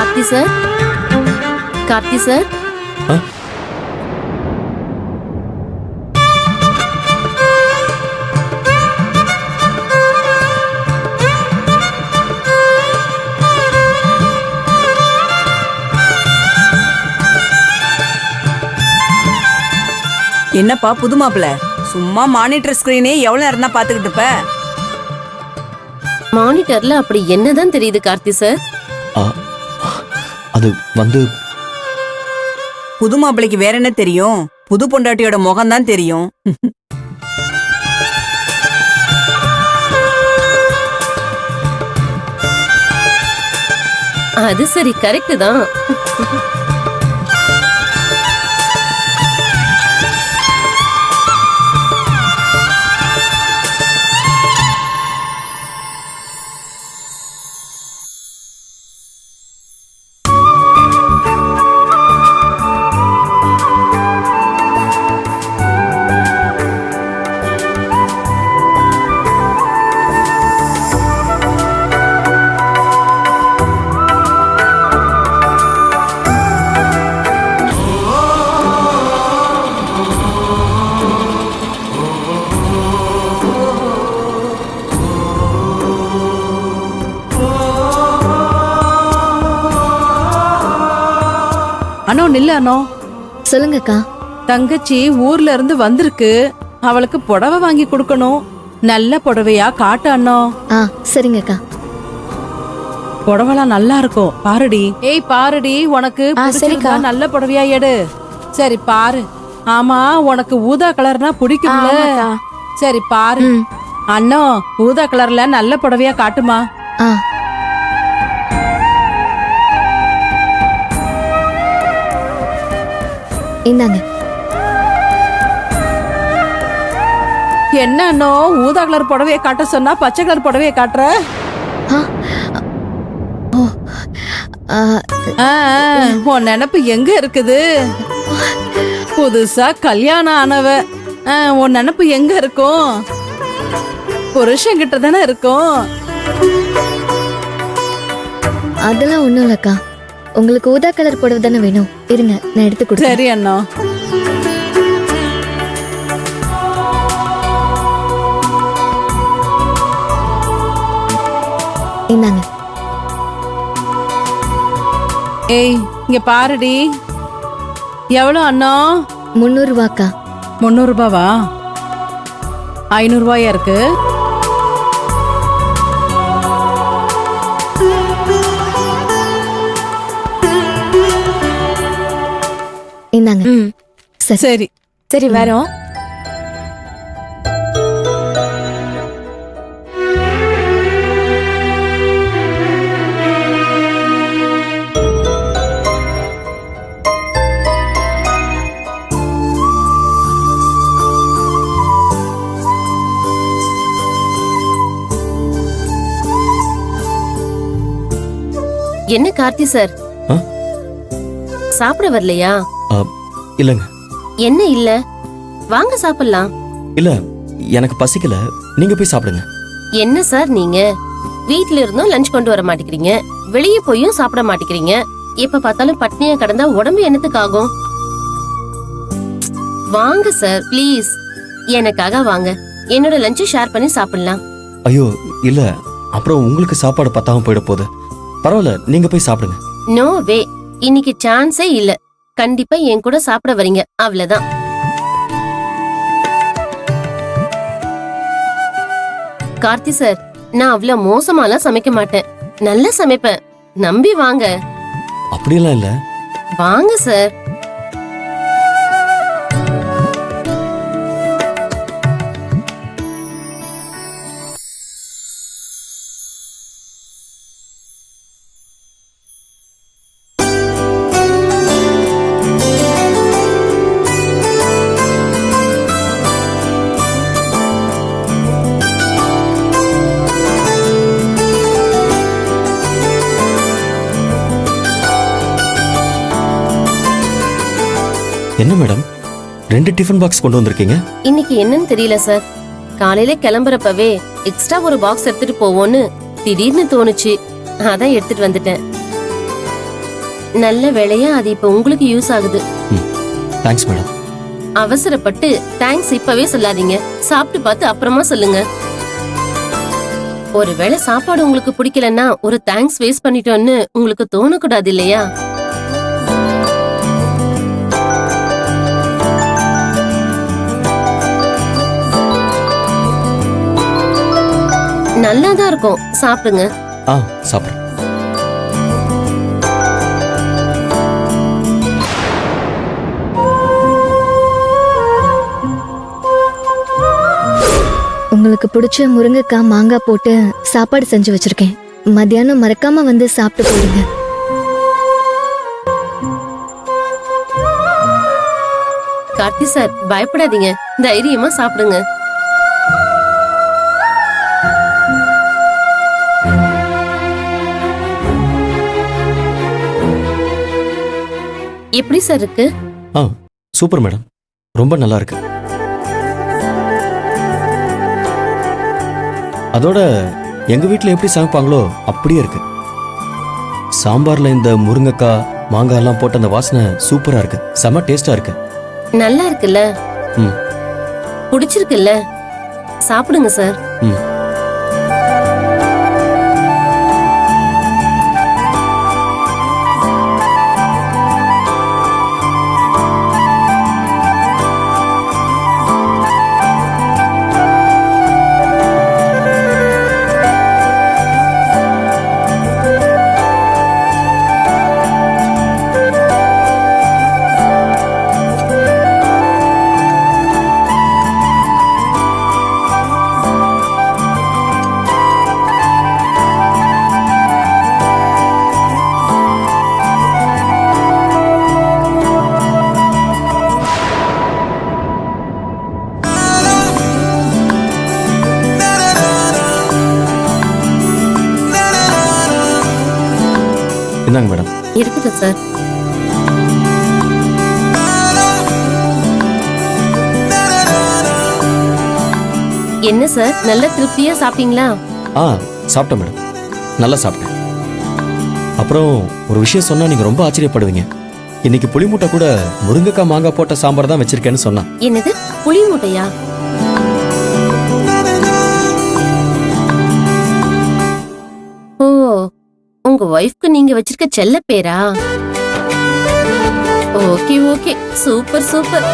Karthi sir, Karthi sir. ஆ? என்னப்பா புது மாப்பிள்ள, சும்மா மானிட்டர் ஸ்கிரீனே எவ்வளவு நேரம் தான் பாத்துக்கிட்டு இருப்ப? மானிட்டர்ல அப்படி என்னதான் தெரியுது கார்த்தி சார்? ஆ, அது வந்து புது மாப்பிள்ளைக்கு வேற என்ன தெரியும்? புது பொண்டாட்டியோட முகம் தான் தெரியும். அது சரி, கரெக்ட் தான். அண்ணோ நில்ல அண்ணோ. சொல்லுங்கக்கா. தங்கச்சி ஊர்ல இருந்து வந்திருக்கு, அவளுக்கு புடவை வாங்கி கொடுக்கணும். நல்ல புடவையா காட்டு அண்ணோ. ஆ சரிங்கக்கா. புடவெல்லாம் நல்லா இருக்கும், பாருடி. ஏய் பாருடி, உனக்கு பிடிச்சிருக்கா? நல்ல புடவையா எடு. சரி பாரு. ஆமா, உனக்கு ஊதா கலர்னா பிடிக்கும்ல? சரி பாரு. அண்ணோ, ஊதா கலர்ல நல்ல புடவையா காட்டுமா. ஆ இந்தாங்க. என்ன அண்ணோ, ஊதா கலர் புடவைய காட்ட சொன்னா பச்சை கலர் புடவைய காட்டுற? உன் நினப்பு எங்க இருக்குது? புதுசா கல்யாணம் ஆனவ, உன் நினப்பு எங்க இருக்கும்? புருஷன் கிட்ட தானே இருக்கும். அதெல்லாம் ஒண்ணும் இல்லக்கா. உங்களுக்கு ஊதா கலர் புடவை தானே வேணும்? இருங்க, நான் எடுத்து கொடுத்தேன். சரி அண்ணா. இந்தாங்க. ஏய் இங்க பாருடி. எவ்வளவு அண்ணா? 300 ரூபாக்கா. 300 ரூபாவா? 500 ரூபாயா இருக்கு. இந்தாங்க. சரி சரி வரோம். என்ன கார்த்தி சார், ஆ? சாப்பிட வரலையா? இல்லைங்க. என்ன இல்ல, வாங்க சாப்பிடலாம். இல்ல, எனக்கு பசிக்கல, நீங்க போய் சாப்பிடுங்க. என்ன சார் நீங்க, வீட்ல இருந்தும் லஞ்ச் கொண்டு வர மாட்டேங்கிறீங்க, வெளியே போயும் சாப்பிட மாட்டேங்கிறீங்க. எப்ப பார்த்தாலும் பட்னியா கிடந்தா உடம்பு என்னத்துக்கு ஆகும்? வாங்க சார் ப்ளீஸ், எனக்காக வாங்க. என்னோட லஞ்சை ஷேர் பண்ணி சாப்பிடலாம். ஐயோ இல்ல, அப்புறம் உங்களுக்கு சாப்பாடு பத்தாம போயிட போகுது. பரவாயில்ல, நீங்க போய் சாப்பிடுங்க. நோ வே, இன்னைக்கு சான்ஸே இல்ல. கண்டிப்பா என் கூட சாப்பிட வரீங்க, அவ்வளவுதான். கார்த்தி சார், நான் அவ்வளவு மோசமாலாம் சமைக்க மாட்டேன், நல்லா சமைப்பேன், நம்பி வாங்க. அப்படியெல்லாம் இல்ல. வாங்க சார். என்ன மேடம், 2 டிஃபன் பாக்ஸ் கொண்டு வந்திருக்கீங்க? இன்னைக்கு என்னன்னு தெரியல சார், காலையில கிளம்புறப்பவே எக்ஸ்ட்ரா ஒரு பாக்ஸ் எடுத்துட்டு போவோன்னு திடீர்னு தோணுச்சு, அதான் எடுத்துட்டு வந்துட்டேன். நல்ல வேளையா அது இப்ப உங்களுக்கு யூஸ் ஆகுது. Thanks madam. அவசரப்பட்டு தேங்க்ஸ் இப்பவே சொல்லாதீங்க. சாப்பிட்டு பார்த்து அப்புறமா சொல்லுங்க. ஒருவேளை சாப்பாடு உங்களுக்கு பிடிக்கலன்னா ஒரு தேங்க்ஸ் வேஸ்ட் பண்ணிட்டோம்னு உங்களுக்கு தோணக்கூடாது இல்லையா? நல்லாதான் இருக்கும், சாப்பிடுங்க. சாப்பிடுறேன். உங்களுக்கு பிடிச்ச முருங்கைக்காய் மாங்காய் போட்டு சாப்பாடு செஞ்சு வச்சிருக்கேன். மத்தியானம் மறக்காம வந்து சாப்பிட்டு போடுங்க. கார்த்தி சார், பயப்படாதீங்க, தைரியமா சாப்பிடுங்க. எப்படி சார் இருக்கு? சூப்பர் மேடம், ரொம்ப நல்லா இருக்கு. அதோட எங்க வீட்ல எப்படி சமைப்பாங்களோ அப்படியே இருக்கு. சாம்பார்ல இந்த முருங்கைக்காய் மாங்காய் எல்லாம் போட்ட அந்த வாசனை சூப்பரா இருக்கு. செம டேஸ்டா இருக்கு. நல்லா இருக்குல்ல? பிடிச்சிருக்குல்ல? சாப்பிடுங்க சார். இந்தாங்க மேடம். இருக்குது சார். என்ன சார், நல்ல திருப்தியா சாப்பிட்டீங்களா? சாப்பிட்டேன் மேடம், நல்லா சாப்பிட்டேன். அப்புறம் ஒரு விஷயம் சொன்னா நீங்க ரொம்ப ஆச்சரியப்படுவீங்க. இன்னைக்கு புளி மூட்டை கூட முருங்கைக்காய் மாங்காய் போட்ட சாம்பார் தான் வச்சிருக்கேன்னு சொன்னா. என்னது, புளி மூட்டையா? ஓ, உங்க வைஃப்க்கு நீங்க வச்சிருக்க செல்ல பேரா? Okay okay, super super.